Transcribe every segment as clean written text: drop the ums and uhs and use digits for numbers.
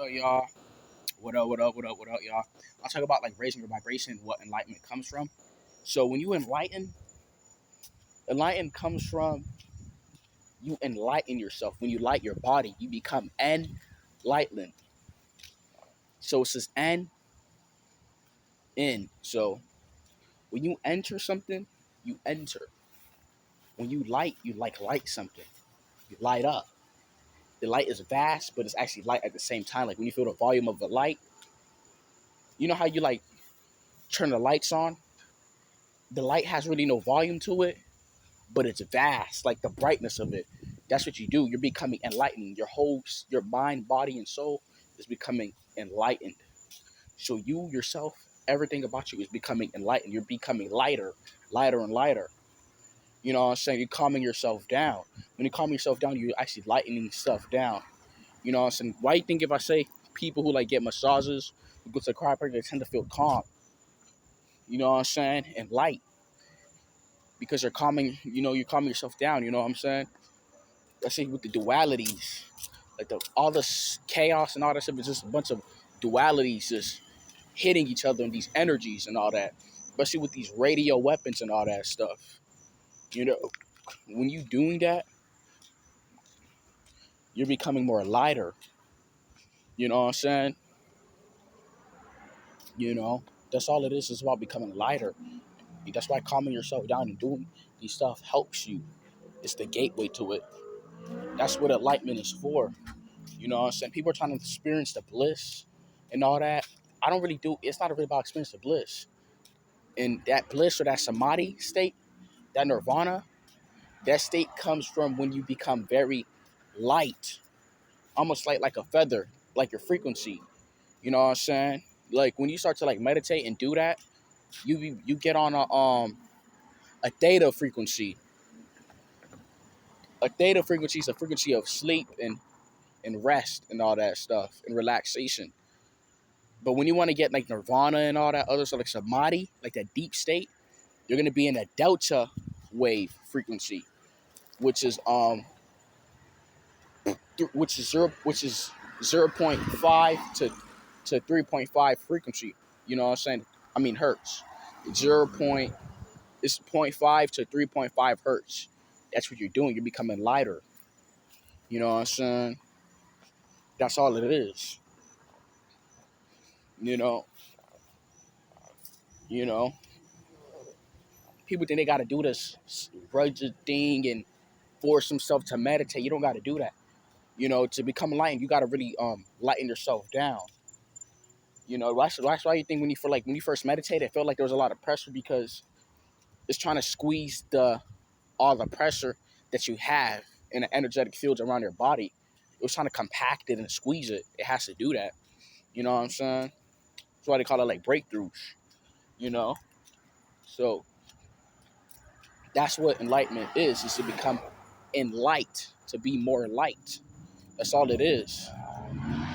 up, y'all? What up? What up? What up? What up, y'all? I'll talk about like raising your vibration, what enlightenment comes from. So when you enlighten comes from you enlighten yourself. When you light your body, you become enlightened. So it says in. So when you enter something, you enter. When you like light something. You light up. The light is vast, but it's actually light at the same time. Like when you feel the volume of the light, you know how you like turn the lights on? The light has really no volume to it, but it's vast, like the brightness of it. That's what you do. You're becoming enlightened. Your mind, body, and soul is becoming enlightened. So you yourself, everything about you is becoming enlightened. You're becoming lighter, lighter and lighter. You know what I'm saying? You're calming yourself down. When you calm yourself down, you're actually lightening stuff down. You know what I'm saying? Why do you think if I say people who like get massages, who go to the chiropractor, they tend to feel calm? You know what I'm saying? And light. Because you're calming yourself down, you know what I'm saying? Let's say with the dualities, like all this chaos and all that stuff is just a bunch of dualities just hitting each other and these energies and all that. Especially with these radio weapons and all that stuff. You know, when you doing that, you're becoming more lighter. You know what I'm saying? You know, that's all it is. It's about becoming lighter. That's why calming yourself down and doing these stuff helps you. It's the gateway to it. That's what enlightenment is for. You know what I'm saying? People are trying to experience the bliss and all that. I don't really do. It's not really about experiencing the bliss. And that bliss or that samadhi state, that nirvana, that state comes from when you become very light, almost like a feather, like your frequency. You know what I'm saying? Like when you start to like meditate and do that, you get on a theta frequency. A theta frequency is a frequency of sleep and rest and all that stuff and relaxation. But when you want to get like nirvana and all that other stuff, like samadhi, like that deep state, you're gonna be in a delta wave frequency, which is which is 0.5 to 3.5 frequency. You know what I'm saying? I mean hertz. 0. It's 0.5 to 3.5 hertz. That's what you're doing. You're becoming lighter. You know what I'm saying? That's all it is. You know. You know. People think they gotta do this rugged thing and force themselves to meditate. You don't gotta do that. You know, to become enlightened, you gotta really lighten yourself down. You know, that's why you think when you first meditate, it felt like there was a lot of pressure because it's trying to squeeze all the pressure that you have in the energetic fields around your body. It was trying to compact it and squeeze it. It has to do that. You know what I'm saying? That's why they call it like breakthroughs. You know? So that's what enlightenment is to become enlight, to be more light. That's all it is.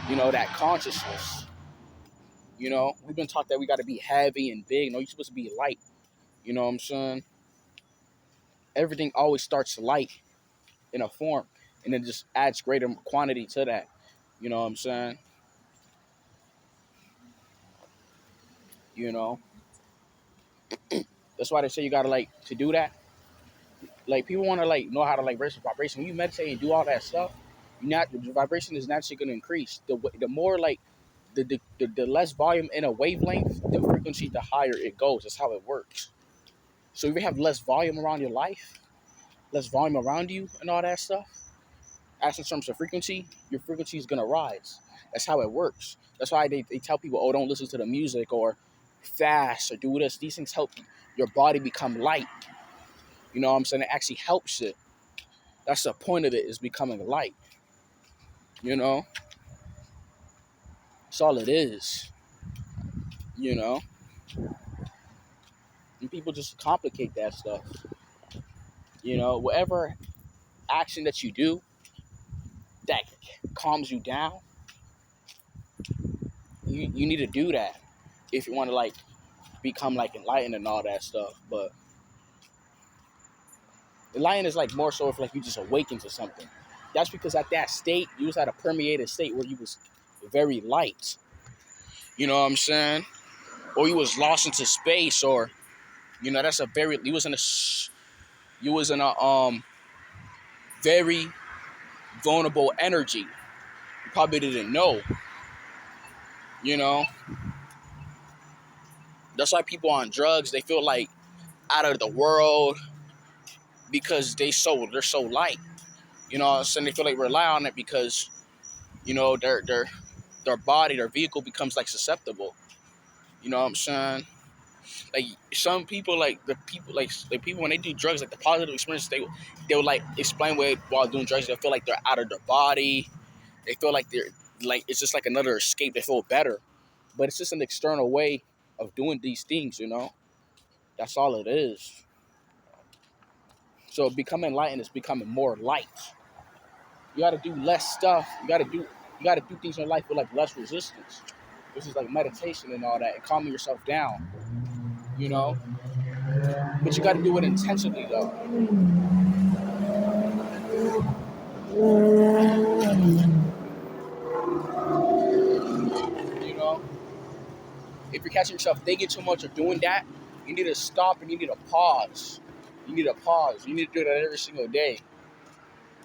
You know, that consciousness. You know, we've been taught that we got to be heavy and big. No, you're supposed to be light. You know what I'm saying? Everything always starts light in a form and then just adds greater quantity to that. You know what I'm saying? You know, that's why they say you got to like to do that. Like people want to like know how to like raise the vibration. When you meditate and do all that stuff, the vibration is naturally going to increase. The more like the less volume in a wavelength, the frequency, the higher it goes. That's how it works. So if you have less volume around your life, less volume around you and all that stuff, as in terms of frequency, your frequency is going to rise. That's how it works. That's why they tell people, oh, don't listen to the music or fast or do this. These things help your body become light. You know what I'm saying? It actually helps it. That's the point of it, is becoming light. You know? That's all it is. You know? And people just complicate that stuff. You know, whatever action that you do that calms you down, you need to do that if you want to like become like enlightened and all that stuff. But enlightened is like more so if like you just awaken to something. That's because at that state, you was at a permeated state where you was very light. You know what I'm saying? Or you was lost into space, or that's a very you was in a very vulnerable energy. You probably didn't know. You know, that's why people on drugs, they feel like out of the world because they're so light. You know what I'm saying? They feel like rely on it because their body, their vehicle becomes like susceptible. You know what I'm saying? Like some people, like the people, like people when they do drugs, like the positive experience, they will like explain while doing drugs, they feel like they're out of their body. They feel like they're like it's just like another escape. They feel better, but it's just an external way of doing these things. That's all it is. So becoming enlightened is becoming more light. You got to do less stuff. You got to do things in life with like less resistance. This is like meditation and all that, and calming yourself down. You know, but you got to do it intentionally though. You know, if you're catching yourself thinking too much or doing that, you need to stop and you need to pause. You need to pause. You need to do that every single day.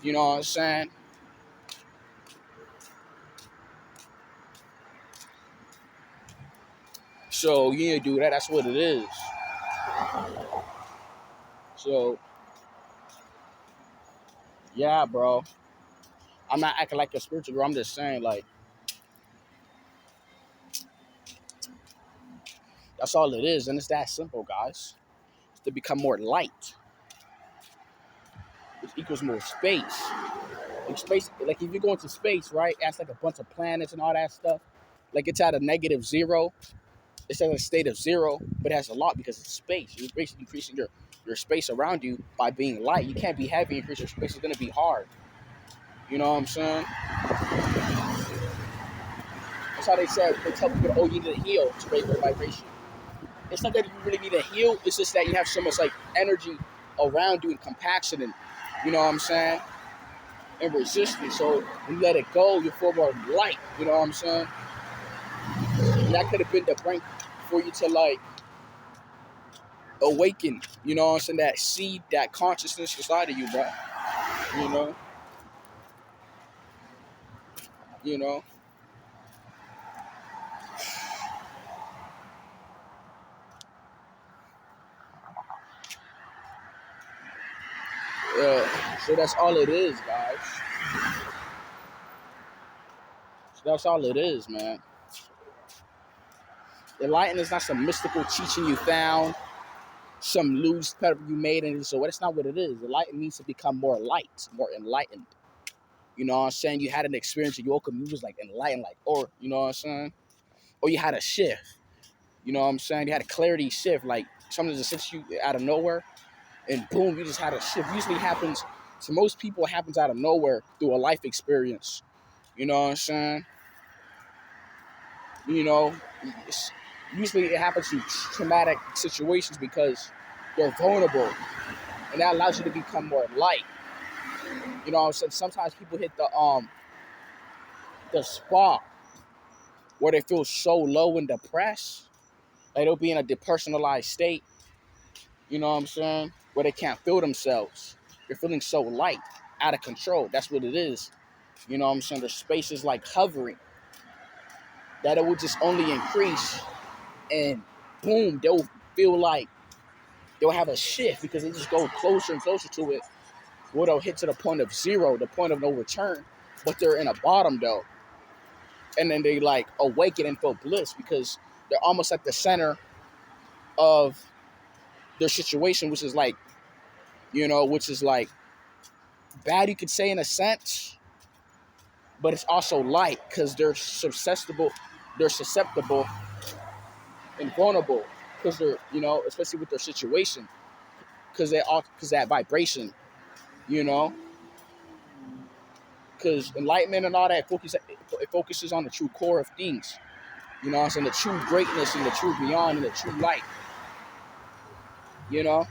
You know what I'm saying? So you need to do that. That's what it is. So yeah, bro. I'm not acting like a spiritual girl. I'm just saying like that's all it is, and it's that simple, guys. It's to become more light, which equals more space. Like space, like if you go into space, right? That's like a bunch of planets and all that stuff. Like it's at a negative zero. It's at a state of zero, but it has a lot because it's space. You're basically increasing your space around you by being light. You can't be heavy. Increase your space. It's gonna be hard. You know what I'm saying? That's how they tell people, oh, you need to heal to raise your vibration. It's not that you really need to heal. It's just that you have so much like energy around you and compaction and you know what I'm saying? And resistance. So when you let it go, you feel more light. You know what I'm saying? And that could have been the brink for you to like awaken. You know what I'm saying? That seed, that consciousness inside of you, bro. You know? You know? So that's all it is, guys. So that's all it is, man. Enlightenment is not some mystical teaching you found, some loose pebble you made, and so that's not what it is. Enlightenment means to become more light, more enlightened. You know what I'm saying? You had an experience and you woke up and you was like enlightened, like, or you know what I'm saying? Or you had a shift. You know what I'm saying? You had a clarity shift, like something just hits you out of nowhere, and boom, you just had a shift. Usually happens to most people, it happens out of nowhere through a life experience. You know what I'm saying? You know, usually it happens through traumatic situations because they're vulnerable, and that allows you to become more light. You know what I'm saying? Sometimes people hit the spot where they feel so low and depressed, like they'll be in a depersonalized state. You know what I'm saying? Where they can't feel themselves. They're feeling so light, out of control. That's what it is. You know what I'm saying? Their space is like hovering. That it will just only increase, and boom, they'll feel like they'll have a shift because they just go closer and closer to it, where they'll hit to the point of zero, the point of no return, but they're in a bottom though. And then they like awaken and feel bliss because they're almost at the center of their situation, which is like bad, you could say in a sense, but it's also light because they're susceptible and vulnerable because they're, especially with their situation, because that vibration, you know, because enlightenment and all that it focuses on the true core of things. You know what I'm saying? The true greatness and the true beyond and the true light. You know?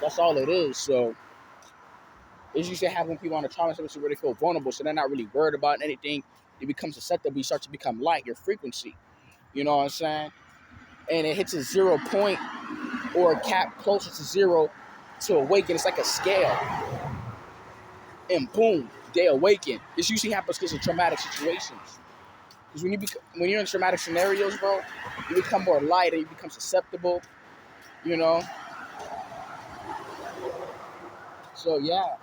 That's all it is. So It's usually happen when people on a trauma situation where they feel vulnerable, so they're not really worried about anything. They become susceptible. You start to become light, your frequency. You know what I'm saying? And it hits a 0 point or a cap closer to zero to awaken. It's like a scale. And boom, they awaken. This usually happens because of traumatic situations. Because when you're in traumatic scenarios, bro, you become more light and you become susceptible, you know? So, yeah.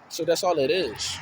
So that's all it is.